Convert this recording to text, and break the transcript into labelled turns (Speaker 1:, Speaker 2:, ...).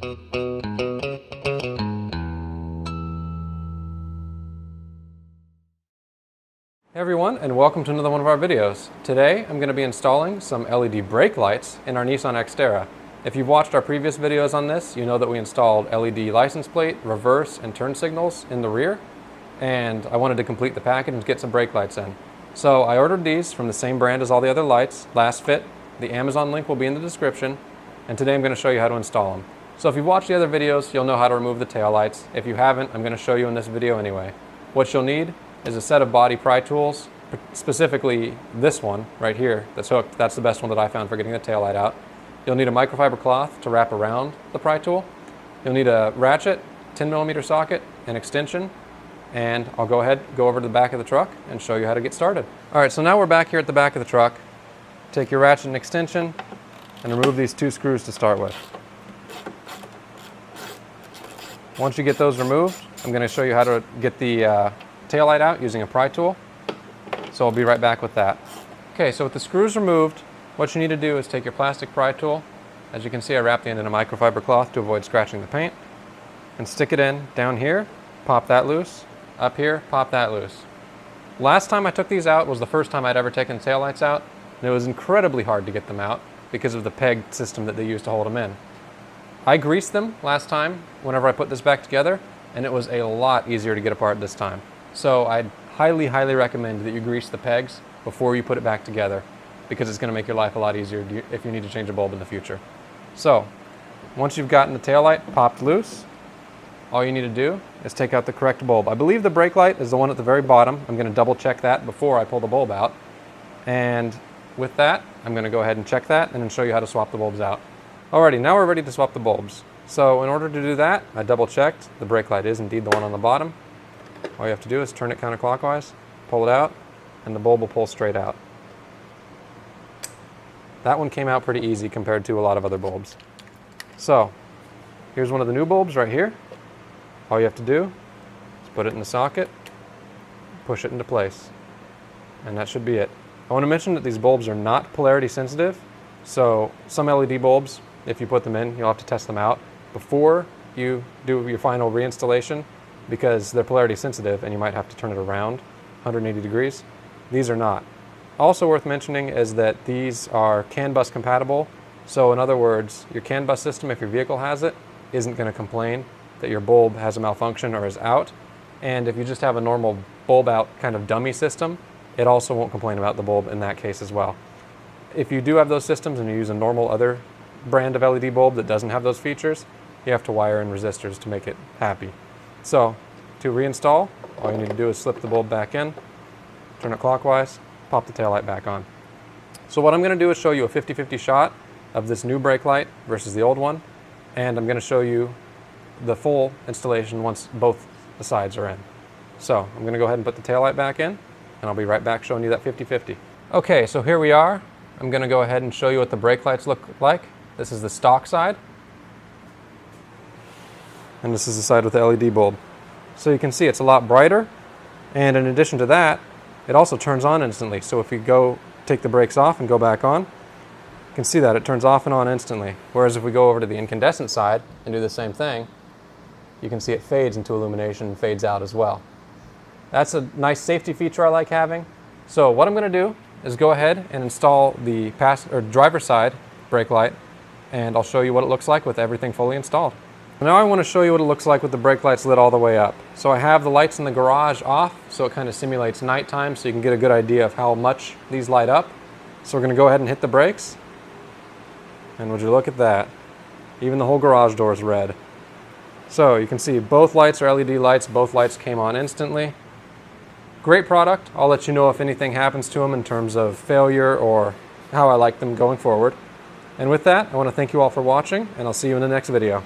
Speaker 1: Hey everyone, and welcome to another one of our videos. Today I'm going to be installing some LED brake lights in our Nissan Xterra. If you've watched our previous videos on this, you know that we installed LED license plate, reverse, and turn signals in the rear, and I wanted to complete the package and get some brake lights in. So I ordered these from the same brand as all the other lights, LASFIT. The Amazon link will be in the description, and today I'm going to show you how to install them. So if you've watched the other videos, you'll know how to remove the tail lights. If you haven't, I'm going to show you in this video anyway. What you'll need is a set of body pry tools, specifically this one right here that's hooked. That's the best one that I found for getting the tail light out. You'll need a microfiber cloth to wrap around the pry tool. You'll need a ratchet, 10mm socket, an extension, and I'll go over to the back of the truck and show you how to get started. All right, so now we're back here at the back of the truck. Take your ratchet and extension and remove these two screws to start with. Once you get those removed, I'm going to show you how to get the tail light out using a pry tool. So I'll be right back with that. Okay, so with the screws removed, what you need to do is take your plastic pry tool. As you can see, I wrapped the end in a microfiber cloth to avoid scratching the paint, and stick it in down here, pop that loose, up here, pop that loose. Last time I took these out was the first time I'd ever taken tail lights out, and it was incredibly hard to get them out because of the peg system that they use to hold them in. I greased them last time whenever I put this back together, and it was a lot easier to get apart this time. So I'd highly recommend that you grease the pegs before you put it back together, because it's going to make your life a lot easier if you need to change a bulb in the future. So once you've gotten the tail light popped loose, all you need to do is take out the correct bulb. I believe the brake light is the one at the very bottom. I'm going to double check that before I pull the bulb out. And with that, I'm going to go ahead and check that and then show you how to swap the bulbs out. Alrighty, now we're ready to swap the bulbs. So in order to do that, I double checked. The brake light is indeed the one on the bottom. All you have to do is turn it counterclockwise, pull it out, and the bulb will pull straight out. That one came out pretty easy compared to a lot of other bulbs. So here's one of the new bulbs right here. All you have to do is put it in the socket, push it into place, and that should be it. I want to mention that these bulbs are not polarity sensitive, so some LED bulbs, if you put them in, you'll have to test them out before you do your final reinstallation, because they're polarity sensitive and you might have to turn it around 180 degrees. These are not. Also worth mentioning is that these are CAN bus compatible. So in other words, your CAN bus system, if your vehicle has it, isn't going to complain that your bulb has a malfunction or is out. And if you just have a normal bulb out kind of dummy system, it also won't complain about the bulb in that case as well. If you do have those systems and you use a normal other brand of LED bulb that doesn't have those features, you have to wire in resistors to make it happy. So to reinstall, all you need to do is slip the bulb back in, turn it clockwise, pop the taillight back on. So what I'm going to do is show you a 50-50 shot of this new brake light versus the old one, and I'm going to show you the full installation once both the sides are in. So I'm going to go ahead and put the taillight back in, and I'll be right back showing you that 50-50. Okay, so here we are. I'm going to go ahead and show you what the brake lights look like. This is the stock side, and this is the side with the LED bulb. So you can see it's a lot brighter, and in addition to that, it also turns on instantly. So if you go take the brakes off and go back on, you can see that it turns off and on instantly. Whereas if we go over to the incandescent side and do the same thing, you can see it fades into illumination and fades out as well. That's a nice safety feature I like having. So what I'm going to do is go ahead and install the driver's side brake light, and I'll show you what it looks like with everything fully installed. Now I want to show you what it looks like with the brake lights lit all the way up. So I have the lights in the garage off, so it kind of simulates nighttime, so you can get a good idea of how much these light up. So we're going to go ahead and hit the brakes, and would you look at that? Even the whole garage door is red. So you can see both lights are LED lights, both lights came on instantly. Great product. I'll let you know if anything happens to them in terms of failure or how I like them going forward. And with that, I want to thank you all for watching, and I'll see you in the next video.